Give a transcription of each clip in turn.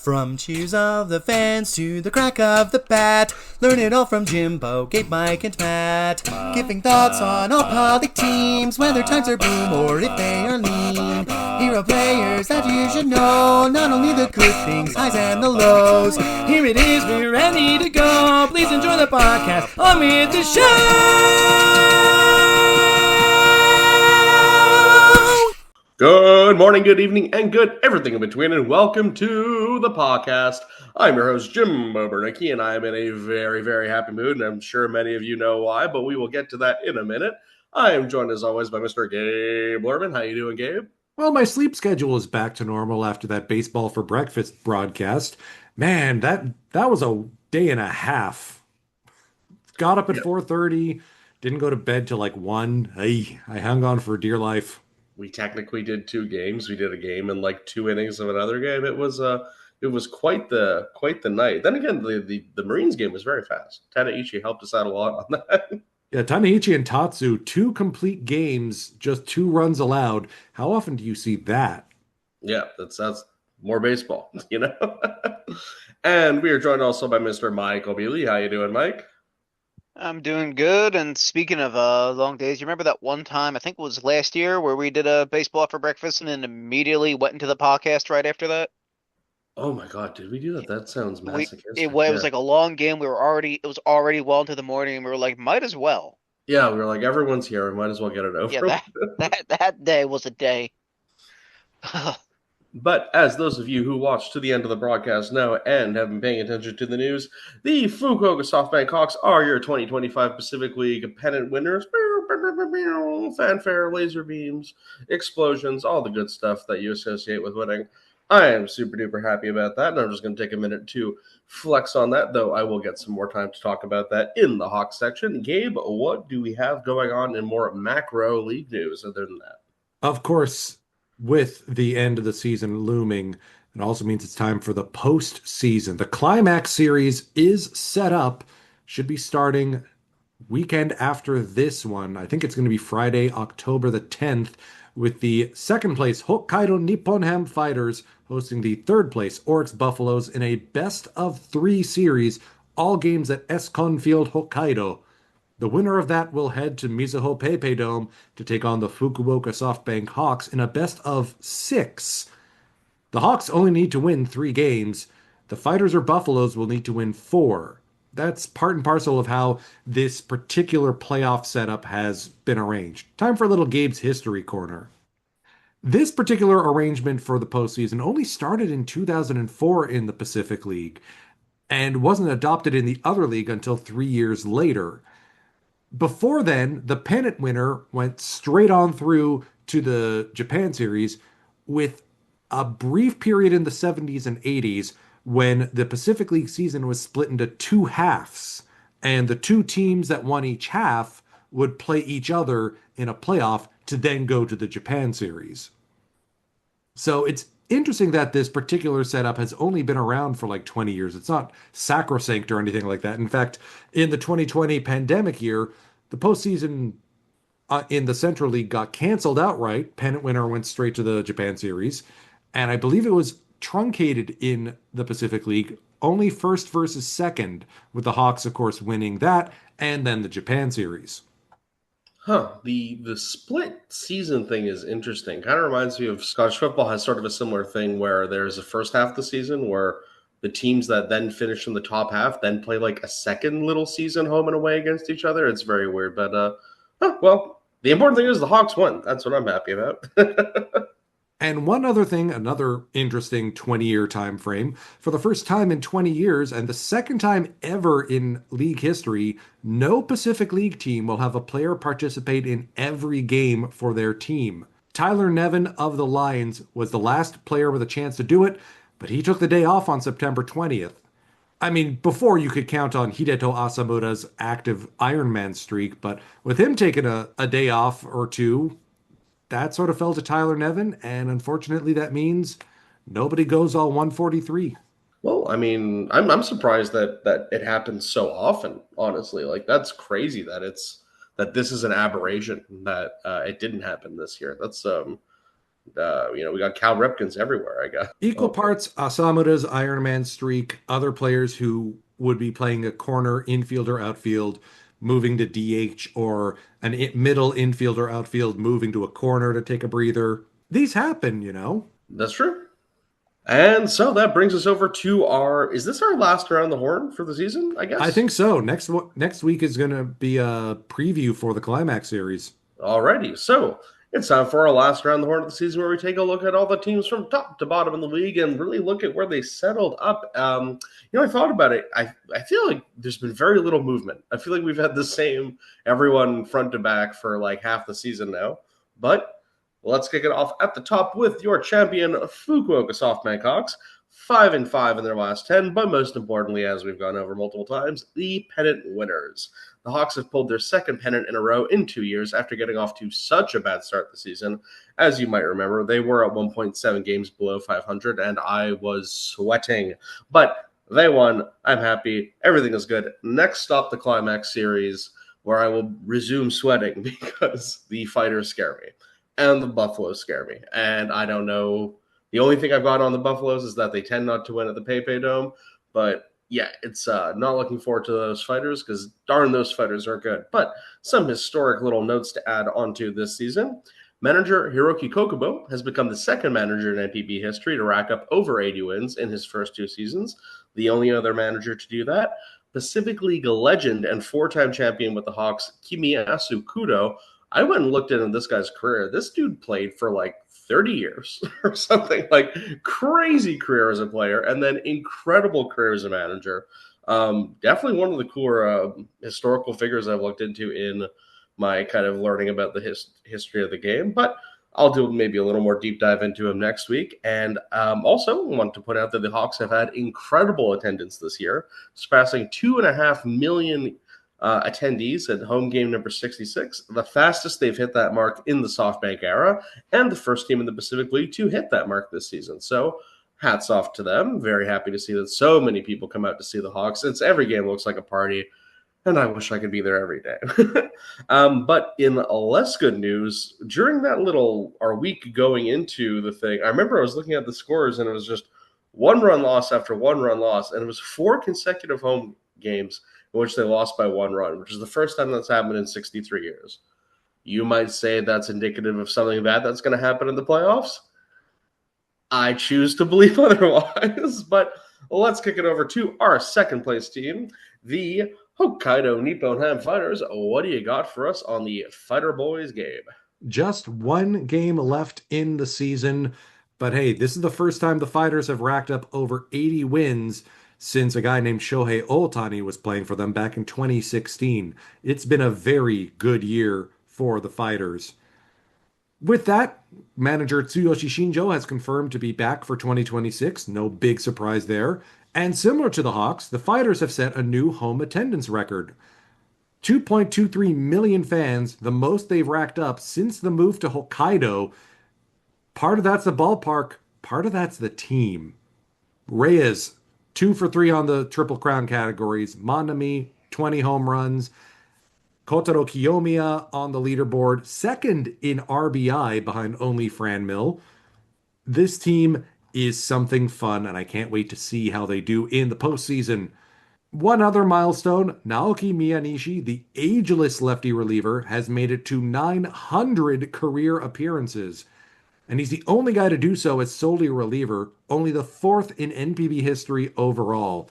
From cheers of the fans to the crack of the bat, learn it all from Jimbo, Gabe, Mike, and Matt. Giving thoughts on all public teams, whether times are boom or if they are lean. Hero players that you should know, not only the good things, highs and the lows. Here it is, we're ready to go. Please enjoy the podcast. On with the show. Good morning, good evening, and good everything in between, and welcome to the podcast. I'm your host, Jimbo Bernicki, and I'm in a very, very happy mood, and I'm sure many of you know why, but we will get to that in a minute. I am joined, as always, by Mr. Gabe Lerman. How you doing, Gabe? Well, my sleep schedule is back to normal after that baseball for breakfast broadcast. Man, that was a day and a half. Got up at 4:30, didn't go to bed till like 1. I hung on for dear life. We technically did 2 games. We did a game and like 2 innings of another game. It was quite the night. Then again, the Marines game was very fast. Tanaichi helped us out a lot on that. Yeah, Tanaichi and Tatsu, 2 complete games, just 2 runs allowed. How often do you see that? Yeah, that's more baseball, you know? And we are joined also by Mr. Mike O'Beely. How you doing, Mike? I'm doing good. And speaking of long days, you remember that one time, I think it was last year, where we did a baseball for breakfast and then immediately went into the podcast right after that? Oh my God, did we do that? That sounds masochistic. It was like a long game. It was already well into the morning, and we were like, might as well. Yeah, we were like, everyone's here. We might as well get it over. Yeah, that day was a day. But as those of you who watched to the end of the broadcast know and have been paying attention to the news, the Fukuoka SoftBank Hawks are your 2025 Pacific League pennant winners. Fanfare, laser beams, explosions, all the good stuff that you associate with winning. I am super duper happy about that, and I'm just going to take a minute to flex on that, though I will get some more time to talk about that in the Hawks section. Gabe, what do we have going on in more macro league news other than that? Of course, with the end of the season looming, it also means it's time for the postseason. The Climax Series is set up, should be starting weekend after this one. I think it's going to be Friday, October the 10th, with the second place Hokkaido Nippon Ham Fighters hosting the third place Oryx Buffaloes in a best-of-3 series, all games at Escon Field, Hokkaido. The winner of that will head to Mizuho PayPay Dome to take on the Fukuoka SoftBank Hawks in a best-of-6. The Hawks only need to win 3 games. The Fighters or Buffaloes will need to win 4. That's part and parcel of how this particular playoff setup has been arranged. Time for a little Gabe's History Corner. This particular arrangement for the postseason only started in 2004 in the Pacific League and wasn't adopted in the other league until 3 years later. Before then, the pennant winner went straight on through to the Japan Series with a brief period in the 70s and 80s when the Pacific League season was split into 2 halves, and the 2 teams that won each half would play each other in a playoff to then go to the Japan Series. So it's interesting that this particular setup has only been around for like 20 years. It's not sacrosanct or anything like that. In fact, in the 2020 pandemic year, the postseason in the Central League got canceled outright. Pennant winner went straight to the Japan Series. And I believe it was truncated in the Pacific League, only first versus second, with the Hawks, of course, winning that, and then the Japan Series. The split season thing is interesting. Kind of reminds me of Scottish football has sort of a similar thing where there's a first half of the season where the teams that then finish in the top half then play like a second little season home and away against each other. It's very weird, but well, the important thing is the Hawks won. That's what I'm happy about. And one other thing, another interesting 20-year time frame. For the first time in 20 years, and the second time ever in league history, no Pacific League team will have a player participate in every game for their team. Tyler Nevin of the Lions was the last player with a chance to do it, but he took the day off on September 20th. I mean, before you could count on Hideto Asamura's active Ironman streak, but with him taking a day off or two, that sort of fell to Tyler Nevin, and unfortunately that means nobody goes all 143. Well, I mean, I'm surprised that it happens so often, honestly. Like, that's crazy that this is an aberration that it didn't happen this year. That's We got Cal Ripkins everywhere, I guess. Equal parts Asamura's Iron Man streak, other players who would be playing a corner, infield, or outfield, moving to DH, or middle infield or outfield, moving to a corner to take a breather. These happen, you know. That's true. And so that brings us over to is this our last around the horn for the season, I guess? I think so. Next week is going to be a preview for the Climax series. Alrighty, so it's time for our last round the horn of the season, where we take a look at all the teams from top to bottom in the league and really look at where they settled up. I thought about it. I feel like there's been very little movement. I feel like we've had the same everyone front to back for like half the season now. But let's kick it off at the top with your champion, Fukuoka SoftBank Hawks. 5-5 in their last 10, but most importantly, as we've gone over multiple times, the pennant winners. The Hawks have pulled their second pennant in a row in 2 years after getting off to such a bad start this season. As you might remember, they were at 1.7 games below 500, and I was sweating. But they won. I'm happy. Everything is good. Next stop, the Climax series, where I will resume sweating because the Fighters scare me, and the Buffaloes scare me. And I don't know. The only thing I've got on the Buffaloes is that they tend not to win at the PayPay Dome, but yeah, it's not looking forward to those Fighters because darn, those Fighters are good. But some historic little notes to add onto this season. Manager Hiroki Kokubo has become the second manager in NPB history to rack up over 80 wins in his first 2 seasons. The only other manager to do that, Pacific League legend and 4-time champion with the Hawks, Kimiyasu Kudo. I went and looked into this guy's career. This dude played for like 30 years or something, like crazy career as a player, and then incredible career as a manager. Definitely one of the cooler historical figures I've looked into in my kind of learning about the history of the game, but I'll do maybe a little more deep dive into him next week. And also want to point out that the Hawks have had incredible attendance this year, surpassing 2.5 million attendees at home game number 66, the fastest they've hit that mark in the SoftBank era, and the first team in the Pacific League to hit that mark this season. So hats off to them. Very happy to see that so many people come out to see the Hawks. Every game looks like a party, and I wish I could be there every day. But in less good news, during that our week going into the thing, I remember I was looking at the scores, and it was just one-run loss after one-run loss, and it was 4 consecutive home games in which they lost by 1 run, which is the first time that's happened in 63 years. You might say that's indicative of something bad that's going to happen in the playoffs. I choose to believe otherwise, but let's kick it over to our second place team, the Hokkaido Nippon Ham Fighters. What do you got for us on the Fighter Boys game? Just 1 game left in the season, but hey, this is the first time the Fighters have racked up over 80 wins since a guy named Shohei Ohtani was playing for them back in 2016. It's been a very good year for the Fighters. With that, manager Tsuyoshi Shinjo has confirmed to be back for 2026. No big surprise there. And similar to the Hawks, the Fighters have set a new home attendance record. 2.23 million fans, the most they've racked up since the move to Hokkaido. Part of that's the ballpark, part of that's the team. Reyes, 2 for 3 on the Triple Crown categories. Monami, 20 home runs. Kotaro Kiyomiya on the leaderboard, second in RBI behind only Fran Mill. This team is something fun, and I can't wait to see how they do in the postseason. One other milestone, Naoki Miyanishi, the ageless lefty reliever, has made it to 900 career appearances. And he's the only guy to do so as solely a reliever, only the 4th in NPB history overall.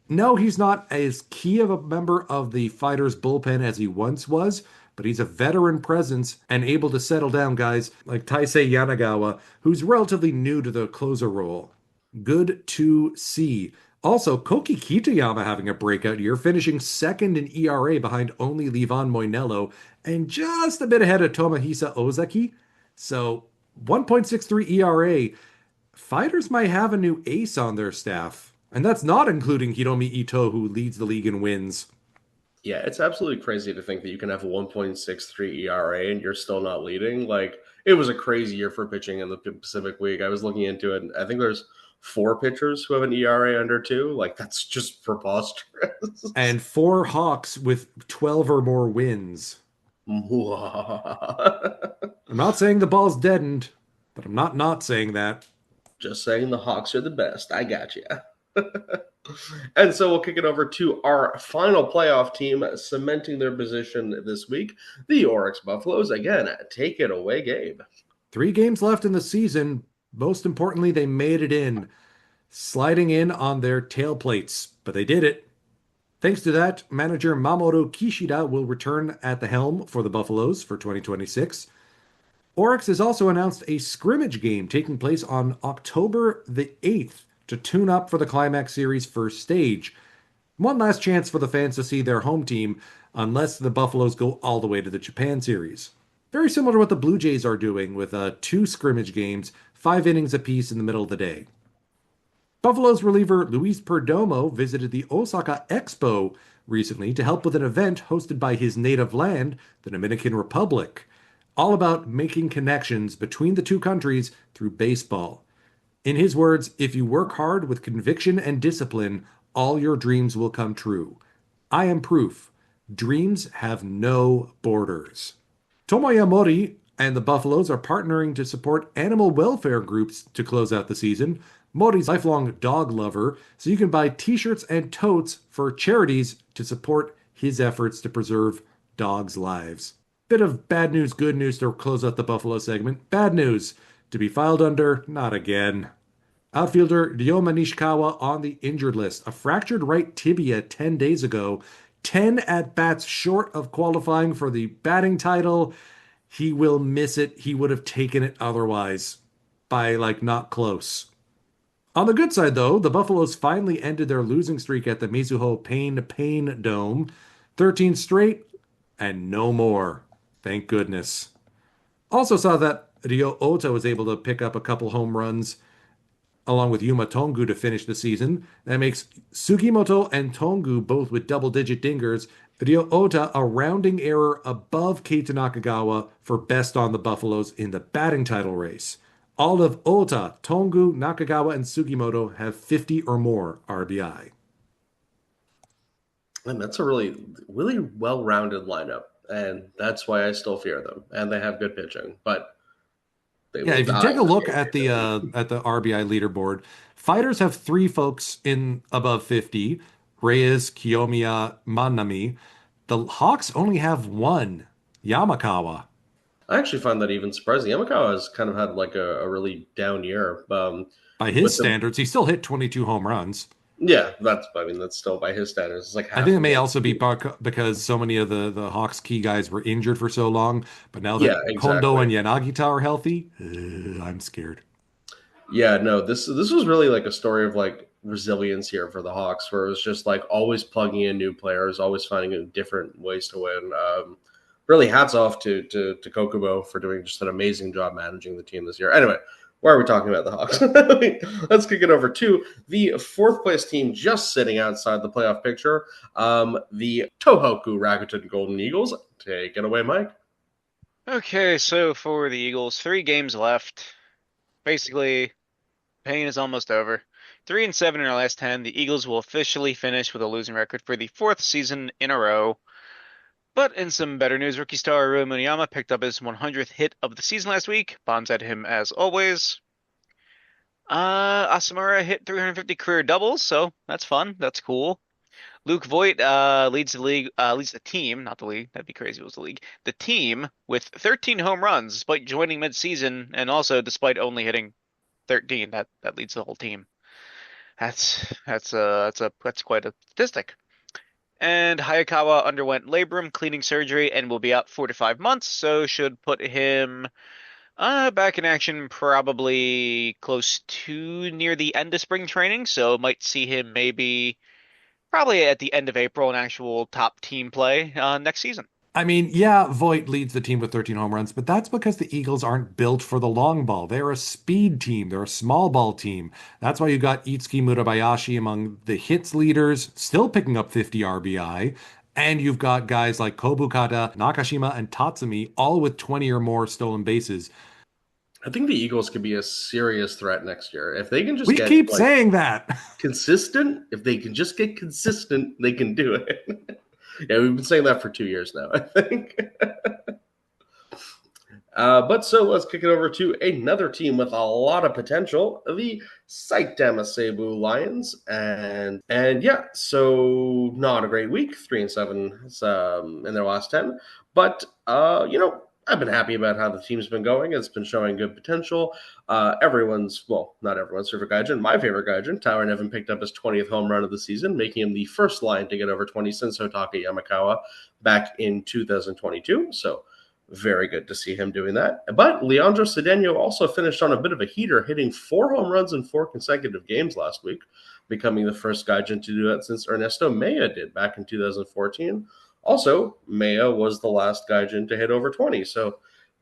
No, he's not as key of a member of the Fighters bullpen as he once was, but he's a veteran presence and able to settle down guys like Taisei Yanagawa, who's relatively new to the closer role. Good to see. Also, Koki Kitayama having a breakout year, finishing 2nd in ERA behind only Livan Moinello and just a bit ahead of Tomohisa Ozaki. So 1.63 ERA. Fighters might have a new ace on their staff. And that's not including Hiromi Ito, who leads the league in wins. Yeah, it's absolutely crazy to think that you can have a 1.63 ERA and you're still not leading. Like, it was a crazy year for pitching in the Pacific League. I was looking into it, and I think there's 4 pitchers who have an ERA under 2. Like, that's just preposterous. And 4 Hawks with 12 or more wins. I'm not saying the ball's deadened. but I'm not saying that. Just saying the Hawks are the best. I got you. And so we'll kick it over to our final playoff team cementing their position this week, the Oryx Buffaloes. Again, take it away, Gabe. 3 games left in the season. Most importantly, they made it in, sliding in on their tailplates, but they did it. Thanks to that, manager Mamoru Kishida will return at the helm for the Buffaloes for 2026. Oryx has also announced a scrimmage game taking place on October the 8th to tune up for the Climax Series first stage. One last chance for the fans to see their home team, unless the Buffaloes go all the way to the Japan Series. Very similar to what the Blue Jays are doing with 2 scrimmage games, 5 innings apiece in the middle of the day. Buffalo's reliever Luis Perdomo visited the Osaka Expo recently to help with an event hosted by his native land, the Dominican Republic, all about making connections between the two countries through baseball. In his words, if you work hard with conviction and discipline, all your dreams will come true. I am proof. Dreams have no borders. Tomoya Mori and the Buffaloes are partnering to support animal welfare groups to close out the season. Mori's a lifelong dog lover, so you can buy t-shirts and totes for charities to support his efforts to preserve dogs' lives. Bit of bad news, good news to close out the Buffalo segment. Bad news, to be filed under, not again. Outfielder Ryoma Nishikawa on the injured list. A fractured right tibia 10 days ago. 10 at-bats short of qualifying for the batting title. He will miss it. He would have taken it otherwise. By, not close. On the good side, though, the Buffaloes finally ended their losing streak at the Mizuho Pain Dome. 13 straight, and no more. Thank goodness. Also saw that Ryo Ota was able to pick up a couple home runs along with Yuma Tongu to finish the season. That makes Sugimoto and Tongu both with double-digit dingers. Ryo Ota a rounding error above Keita Nakagawa for best on the Buffaloes in the batting title race. All of Ota, Tongu, Nakagawa, and Sugimoto have 50 or more RBI. And that's a really, really well-rounded lineup, and that's why I still fear them. And they have good pitching, but if you take a look at the RBI leaderboard, Fighters have 3 folks in above 50: Reyes, Kiyomiya, Manami. The Hawks only have 1, Yamakawa. I actually find that even surprising. Yamakawa has kind of had a really down year. By his standards, he still hit 22 home runs. Yeah, that's still by his standards. It's like half. I think it may also be because so many of the Hawks key guys were injured for so long. But now that Kondo and Yanagita are healthy, I'm scared. Yeah, no, this was really a story of resilience here for the Hawks, where it was just always plugging in new players, always finding different ways to win. Really, hats off to Kokubo for doing just an amazing job managing the team this year. Anyway, why are we talking about the Hawks? Let's kick it over to the 4th place team just sitting outside the playoff picture, the Tohoku Rakuten Golden Eagles. Take it away, Mike. Okay, so for the Eagles, 3 games left. Basically, pain is almost over. 3-7 in our last 10. The Eagles will officially finish with a losing record for the 4th season in a row. But in some better news, rookie star Ryo Muniyama picked up his 100th hit of the season last week. Bonsai'd him as always. Asamura hit 350 career doubles, so that's fun. That's cool. Luke Voigt leads the team, not the league. That'd be crazy if it was the league. The team with 13 home runs, despite joining mid-season, and also despite only hitting 13. That leads the whole team. That's quite a statistic. And Hayakawa underwent labrum cleaning surgery and will be out 4 to 5 months, so should put him back in action probably close to near the end of spring training. So might see him probably at the end of April in actual top team play next season. I mean, yeah, Voigt leads the team with 13 home runs, but that's because the Eagles aren't built for the long ball. They're a speed team. They're a small ball team. That's why you got Itsuki Murabayashi among the hits leaders, still picking up 50 RBI. And you've got guys like Kobukata, Nakashima, and Tatsumi, all with 20 or more stolen bases. I think the Eagles could be a serious threat next year. If they can just keep saying that. Consistent, if they can just get consistent, they can do it. Yeah, we've been saying that for 2 years now, I think. But so let's kick it over to another team with a lot of potential, the Saitama Seibu Lions, and yeah, so not a great week, 3-7 in their last 10, but I've been happy about how the team's been going. It's been showing good potential. Not everyone's favorite Gaijin. My favorite Gaijin, Tower Nevin, picked up his 20th home run of the season, making him the first Lion to get over 20 since Hotaka Yamakawa back in 2022. So very good to see him doing that. But Leandro Cedeno also finished on a bit of a heater, hitting 4 home runs in 4 consecutive games last week, becoming the first Gaijin to do that since Ernesto Maya did back in 2014. Also, Maya was the last Gaijin to hit over 20, so a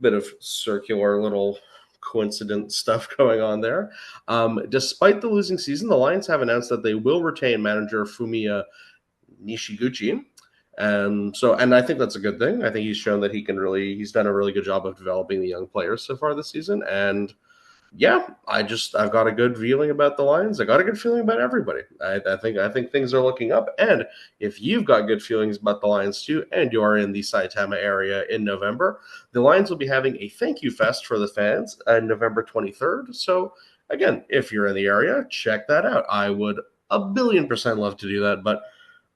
bit of circular little coincident stuff going on there. Despite the losing season, the Lions have announced that they will retain manager Fumiya Nishiguchi. And I think that's a good thing. I think he's shown that he's done a really good job of developing the young players so far this season. And yeah, I've got a good feeling about the Lions. I got a good feeling about everybody. I think things are looking up. And if you've got good feelings about the Lions too, and you are in the Saitama area in November, the Lions will be having a thank you fest for the fans on November 23rd. So again, if you're in the area, check that out. I would 1,000,000,000% love to do that, but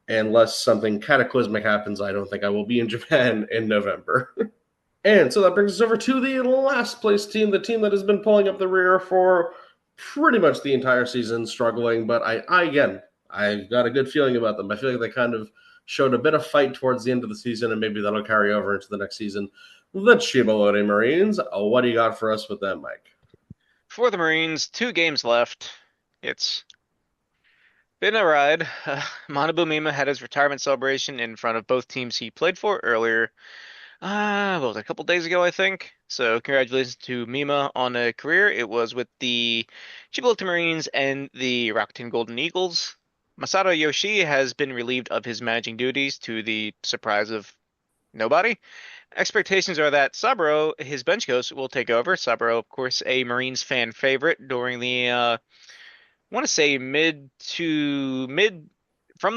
unless something cataclysmic happens, I don't think I will be in Japan in November. And so that brings us over to the last place team, the team that has been pulling up the rear for pretty much the entire season, struggling. But I've got a good feeling about them. I feel like they kind of showed a bit of fight towards the end of the season, and maybe that'll carry over into the next season. The Chibalode Marines. What do you got for us with them, Mike? For the Marines, 2 games left. It's been a ride. Manabu Mima had his retirement celebration in front of both teams he played for earlier. What was it, a couple days ago, I think. So congratulations to Mima on a career. It was with the Chibalta Marines and the Rakuten Golden Eagles. Masato Yoshi has been relieved of his managing duties to the surprise of nobody. Expectations are that Saburo, his bench coach, will take over. Saburo, of course, a Marines fan favorite during the I want to say from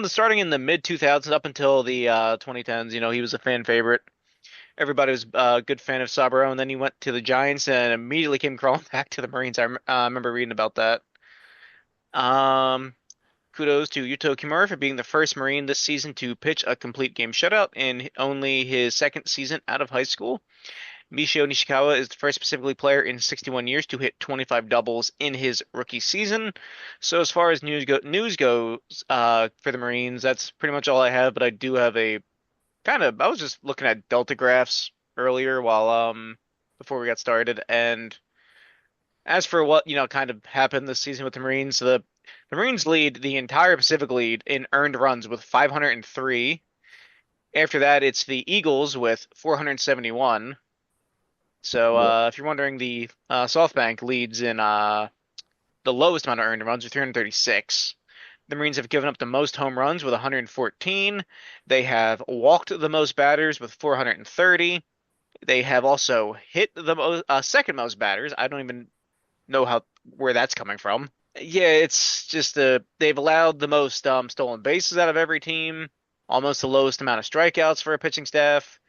the starting in the mid 2000s up until the 2010s. He was a fan favorite. Everybody was a good fan of Saburo, and then he went to the Giants and immediately came crawling back to the Marines. I remember reading about that. Kudos to Yuto Kimura for being the first Marine this season to pitch a complete game shutout in only his second season out of high school. Michio Nishikawa is the first specifically player in 61 years to hit 25 doubles in his rookie season. So as far as news goes for the Marines, that's pretty much all I have. But I do have I was just looking at Delta graphs earlier while before we got started, and as for what kind of happened this season with the Marines, the Marines lead the entire Pacific League in earned runs with 503. After that, it's the Eagles with 471. So if you're wondering, the SoftBank leads in the lowest amount of earned runs with 336. The Marines have given up the most home runs with 114. They have walked the most batters with 430. They have also hit the second most batters. I don't even know where that's coming from. Yeah, it's just they've allowed the most stolen bases out of every team, almost the lowest amount of strikeouts for a pitching staff.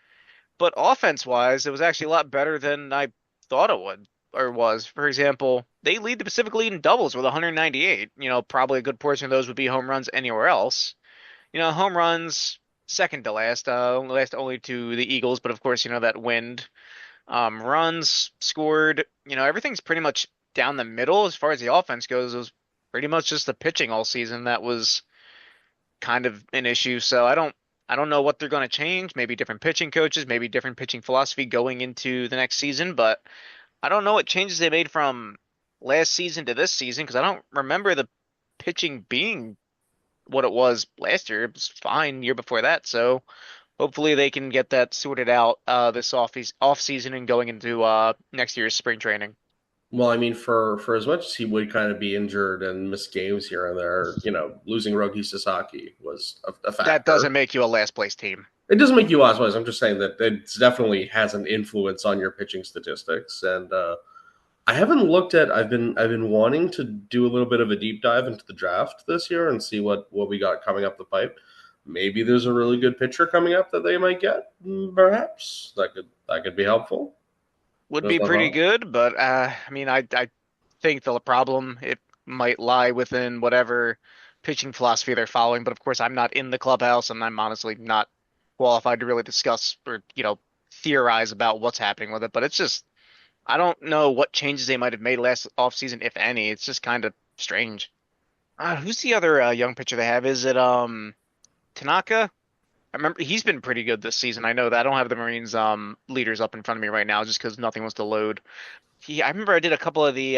But offense-wise, it was actually a lot better than I thought it would or was. For example, they lead the Pacific League in doubles with 198. Probably a good portion of those would be home runs anywhere else. Home runs second to last, last only to the Eagles, but of course, that wind. Runs scored, everything's pretty much down the middle as far as the offense goes. It was pretty much just the pitching all season that was kind of an issue. So I don't know what they're going to change. Maybe different pitching coaches, maybe different pitching philosophy going into the next season. But I don't know what changes they made from last season to this season, because I don't remember the pitching being what it was last year. It was fine year before that. So hopefully they can get that sorted out this off season and going into next year's spring training. Well, I mean, for as much as he would kind of be injured and miss games here and there, losing Rogi Sasaki was a factor. That doesn't make you a last place team. It doesn't make you last place. I'm just saying that it definitely has an influence on your pitching statistics. And I haven't looked at. I've been wanting to do a little bit of a deep dive into the draft this year and see what we got coming up the pipe. Maybe there's a really good pitcher coming up that they might get. Perhaps that could be helpful. would That's be my pretty thought. good, but I mean, I think the problem it might lie within whatever pitching philosophy they're following. But of course, I'm not in the clubhouse, and I'm honestly not qualified to really discuss or theorize about what's happening with it. But it's just I don't know what changes they might have made last offseason, if any. It's just kind of strange. Who's the other young pitcher they have? Is it Tanaka? I remember he's been pretty good this season. I know that I don't have the Marines leaders up in front of me right now just because nothing was to load. I remember I did a couple of the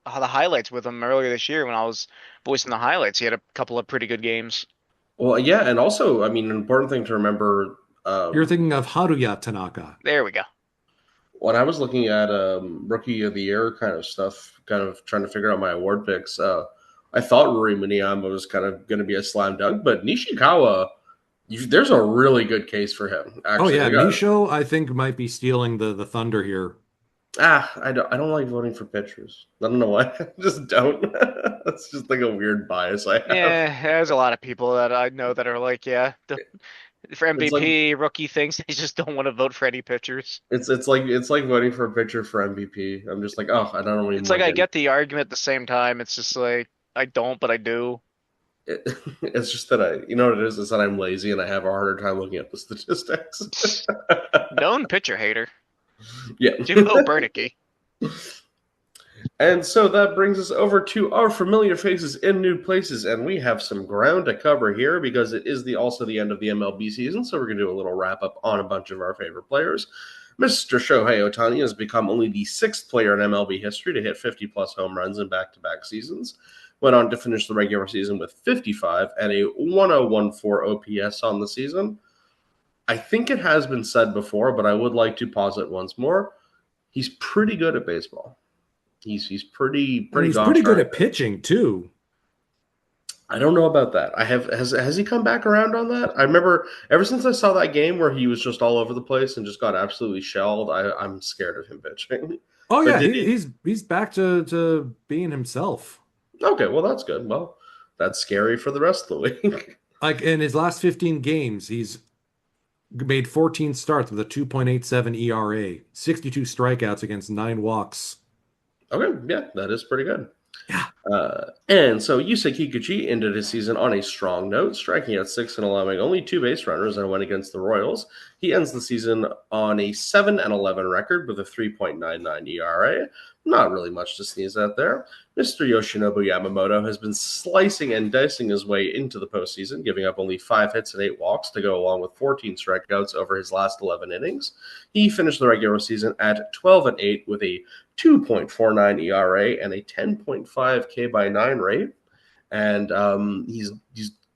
highlights with him earlier this year when I was voicing the highlights. He had a couple of pretty good games. Well, yeah, and also, I mean, an important thing to remember You're thinking of Haruya Tanaka. There we go. when I was looking at rookie of the year kind of stuff, kind of trying to figure out my award picks. I thought Ruri Muniyama was kind of going to be a slam dunk, but Nishikawa, there's a really good case for him. Oh Actually, yeah, Nisho I think might be stealing the thunder here. I don't like voting for pitchers. I don't know why. I just don't. That's just like a weird bias I have. Yeah, there's a lot of people that I know that are like, yeah, for It's like MVP, rookie things, they just don't want to vote for any pitchers. it's like voting for a pitcher for MVP. I'm just like, oh, I don't even It's like like I it. get the argument at the same time. It's just like I don't, but I do. It's just that you know what it is that I'm lazy and I have a harder time looking at the statistics. Known pitcher hater. Yeah. Duo Bernicky. And so that brings us over to our familiar faces in new places, and we have some ground to cover here because it is also the end of the MLB season, so we're going to do a little wrap-up on a bunch of our favorite players. Mr. Shohei Ohtani has become only the sixth player in MLB history to hit 50-plus home runs in back-to-back seasons. Went on to finish the regular season with 55 and a 1014 OPS on the season. I think it has been said before, but I would like to pause it once more. He's pretty good at baseball. He's pretty And he's gosh pretty good darn at pitching too. I don't know about that. Has he come back around on that? I remember ever since I saw that game where he was just all over the place and just got absolutely shelled. I'm scared of him pitching. Oh But yeah, did he? he's back to being himself. Okay, well that's good. Well, that's scary for the rest of the league. Like in his last 15 games, he's made 14 starts with a 2.87 ERA, 62 strikeouts against 9 walks. Okay, yeah, that is pretty good. Yeah. And so Yusei Kikuchi ended his season on a strong note, striking out 6 and allowing only 2 base runners and went against the Royals. He ends the season on a 7-11 record with a 3.99 ERA. Not really much to sneeze at there. Mr. Yoshinobu Yamamoto has been slicing and dicing his way into the postseason, giving up only 5 hits and 8 walks to go along with 14 strikeouts over his last 11 innings. He finished the regular season at 12-8 with a 2.49 ERA and a 10.5 K by 9 rate. And he's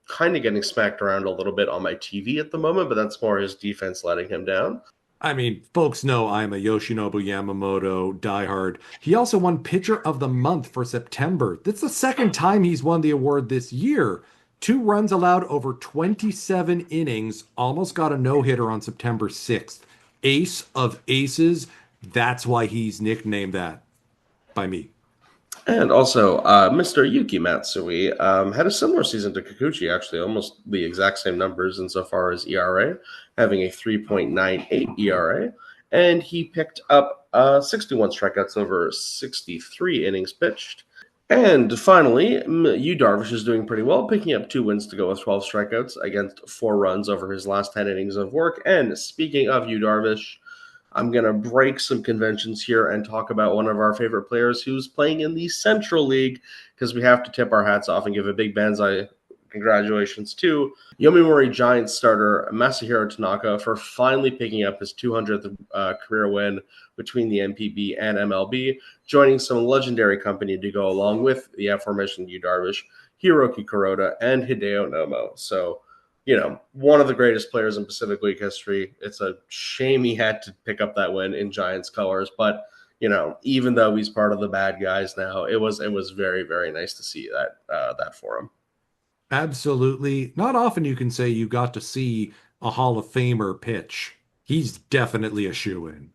kind of getting smacked around a little bit on my TV at the moment, but that's more his defense letting him down. I mean, folks know I'm a Yoshinobu Yamamoto diehard. He also won Pitcher of the Month for September. That's the second time he's won the award this year. 2 runs allowed over 27 innings, almost got a no-hitter on September 6th. Ace of aces. That's why he's nicknamed that by me. And also, Mr. Yuki Matsui had a similar season to Kikuchi, actually, almost the exact same numbers insofar as ERA, having a 3.98 ERA. And he picked up 61 strikeouts over 63 innings pitched. And finally, Yu Darvish is doing pretty well, picking up 2 wins to go with 12 strikeouts against 4 runs over his last 10 innings of work. And speaking of Yu Darvish, I'm going to break some conventions here and talk about one of our favorite players who's playing in the Central League because we have to tip our hats off and give a big banzai congratulations to Yomiuri Giants starter Masahiro Tanaka for finally picking up his 200th career win between the MPB and MLB, joining some legendary company to go along with the aforementioned Yu Darvish, Hiroki Kuroda, and Hideo Nomo. So, you know, one of the greatest players in Pacific League history. It's a shame he had to pick up that win in Giants colors, but you know, even though he's part of the bad guys now, it was very, very nice to see that for him. Absolutely. Not often you can say you got to see a Hall of Famer pitch. He's definitely a shoo-in.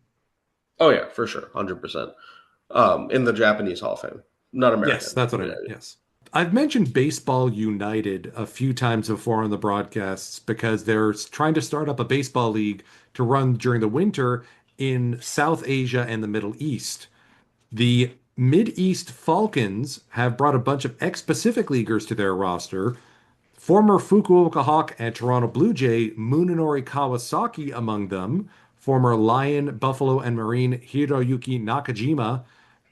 Oh yeah, for sure, 100%. In the Japanese Hall of Fame, not American. Yes, that's what I meant. Yes. I've mentioned Baseball United a few times before on the broadcasts because they're trying to start up a baseball league to run during the winter. in South Asia and the Middle East. The Mid-East Falcons have brought a bunch of ex-Pacific Leaguers to their roster. Former Fukuoka Hawk and Toronto Blue Jay Munenori Kawasaki among them. Former Lion, Buffalo, and Marine Hiroyuki Nakajima.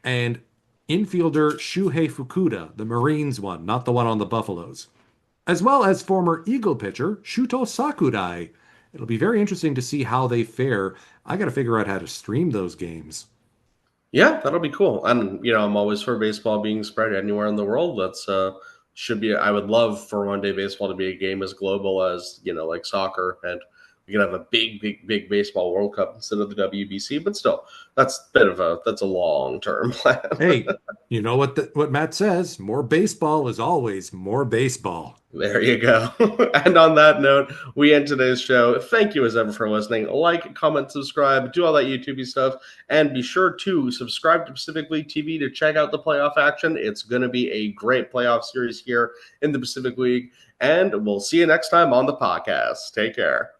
And infielder Shuhei Fukuda, the Marines one, not the one on the Buffaloes. As well as former Eagle pitcher Shuto Sakurai. It'll be very interesting to see how they fare. I got to figure out how to stream those games. Yeah, that'll be cool. And I'm always for baseball being spread anywhere in the world. That's should be. I would love for one day baseball to be a game as global as like soccer, and we could have a big baseball World Cup instead of the WBC. But still, that's a long term plan. Hey, you know what Matt says? More baseball is always more baseball. There you go. And on that note, we end today's show. Thank you as ever for listening. Like, comment, subscribe, do all that YouTube stuff, and be sure to subscribe to Pacific League TV to check out the playoff action. It's going to be a great playoff series here in the Pacific League, and we'll see you next time on the podcast. Take care.